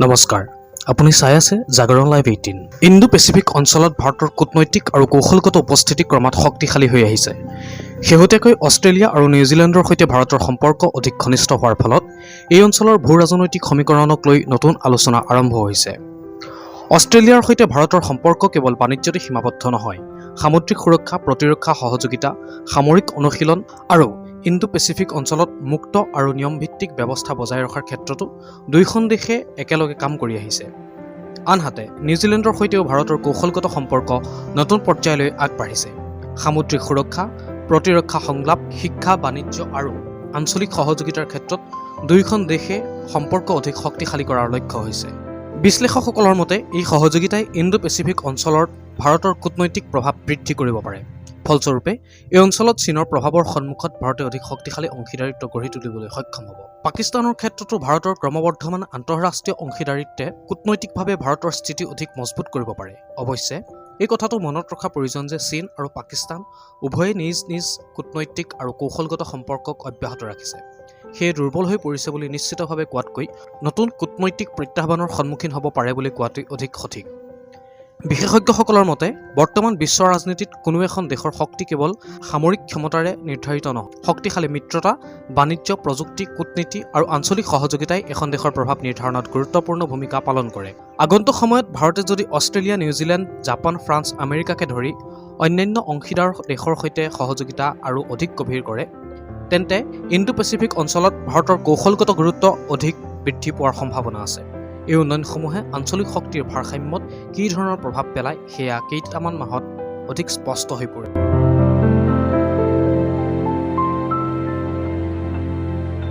নমস্কাৰ, আপুনি চাই আছে জাগৰণ লাইভ 18। ইণ্ডো পেচিফিক অঞ্চলত ভাৰতৰ কূটনৈতিক আৰু কৌশলগত উপস্থিতি ক্ৰমাৎ শক্তিশালী হৈ আহিছে। শেহতীয়াকৈ অষ্ট্ৰেলিয়া আৰু নিউজিলেণ্ডৰ সৈতে ভাৰতৰ সম্পৰ্ক অধিক ঘনিষ্ঠ হোৱাৰ ফলত এই অঞ্চলৰ ভূ ৰাজনৈতিক সমীকৰণক লৈ নতুন আলোচনা আৰম্ভ হৈছে। অষ্ট্ৰেলিয়াৰ সৈতে ভাৰতৰ সম্পৰ্ক কেৱল বাণিজ্যতে সীমাবদ্ধ নহয়, সামুদ্ৰিক সুৰক্ষা, প্ৰতিৰক্ষা সহযোগিতা, সামৰিক অনুশীলন আৰু ইণ্ডো পেচিফিক অঞ্চলত মুক্ত আৰু নিয়মভিত্তিক ব্যৱস্থা বজাই ৰখাৰ ক্ষেত্ৰতো দুয়োখন দেশে একেলগে কাম কৰি আহিছে। আনহাতে নিউজিলেণ্ডৰ সৈতেও ভাৰতৰ কৌশলগত সম্পৰ্ক নতুন পৰ্যায়লৈ আগবাঢ়িছে। সামুদ্ৰিক সুৰক্ষা, প্ৰতিৰক্ষা সংলাপ, শিক্ষা, বাণিজ্য আৰু আঞ্চলিক সহযোগিতাৰ ক্ষেত্ৰত দুয়োখন দেশে সম্পৰ্ক অধিক শক্তিশালী কৰাৰ লক্ষ্য হৈছে। বিশ্লেষকসকলৰ মতে এই সহযোগিতাই ইণ্ডো পেচিফিক অঞ্চলত ভাৰতৰ কূটনৈতিক প্ৰভাৱ বৃদ্ধি কৰিব পাৰে। ফলস্বৰূপে এই অঞ্চলত চীনৰ প্ৰভাৱৰ সন্মুখত ভাৰতে অধিক শক্তিশালী অংশীদাৰিত্ব গঢ়ি তুলিবলৈ সক্ষম হ'ব। পাকিস্তানৰ ক্ষেত্ৰতো ভাৰতৰ ক্ৰমবৰ্ধমান আন্তঃৰাষ্ট্ৰীয় অংশীদাৰিত্বে কূটনৈতিকভাৱে ভাৰতৰ স্থিতি অধিক মজবুত কৰিব পাৰে। অৱশ্যে এই কথাটো মনত ৰখা প্ৰয়োজন যে চীন আৰু পাকিস্তান উভয়ে নিজ নিজ কূটনৈতিক আৰু কৌশলগত সম্পৰ্কক অব্যাহত ৰাখিছে। সেয়ে দুৰ্বল হৈ পৰিছে বুলি নিশ্চিতভাৱে কোৱাতকৈ নতুন কূটনৈতিক প্ৰত্যাহ্বানৰ সন্মুখীন হ'ব পাৰে বুলি কোৱাটোৱেই অধিক সঠিক। বিশেষজ্ঞসকলৰ মতে বৰ্তমান বিশ্ব ৰাজনীতিত কোনো এখন দেশৰ শক্তি কেৱল সামৰিক ক্ষমতাৰে নিৰ্ধাৰিত নহয়। শক্তিশালী মিত্ৰতা, বাণিজ্য, প্ৰযুক্তি, কূটনীতি আৰু আঞ্চলিক সহযোগিতাই এখন দেশৰ প্ৰভাৱ নিৰ্ধাৰণত গুৰুত্বপূৰ্ণ ভূমিকা পালন কৰে। আগন্তুক সময়ত ভাৰতে যদি অষ্ট্ৰেলিয়া, নিউজিলেণ্ড, জাপান, ফ্ৰান্স, আমেৰিকাকে ধৰি অন্যান্য অংশীদাৰ দেশৰ সৈতে সহযোগিতা আৰু অধিক গভীৰ কৰে, তেন্তে ইণ্ডো পেচিফিক অঞ্চলত ভাৰতৰ কৌশলগত গুৰুত্ব অধিক বৃদ্ধি পোৱাৰ সম্ভাৱনা আছে। এই উন্নয়নসমূহে আঞ্চলিক শক্তিৰ ভাৰসাম্যত কি ধৰণৰ প্ৰভাৱ পেলায় সেয়া কেইটামান মাহত অধিক স্পষ্ট হৈ পৰিব।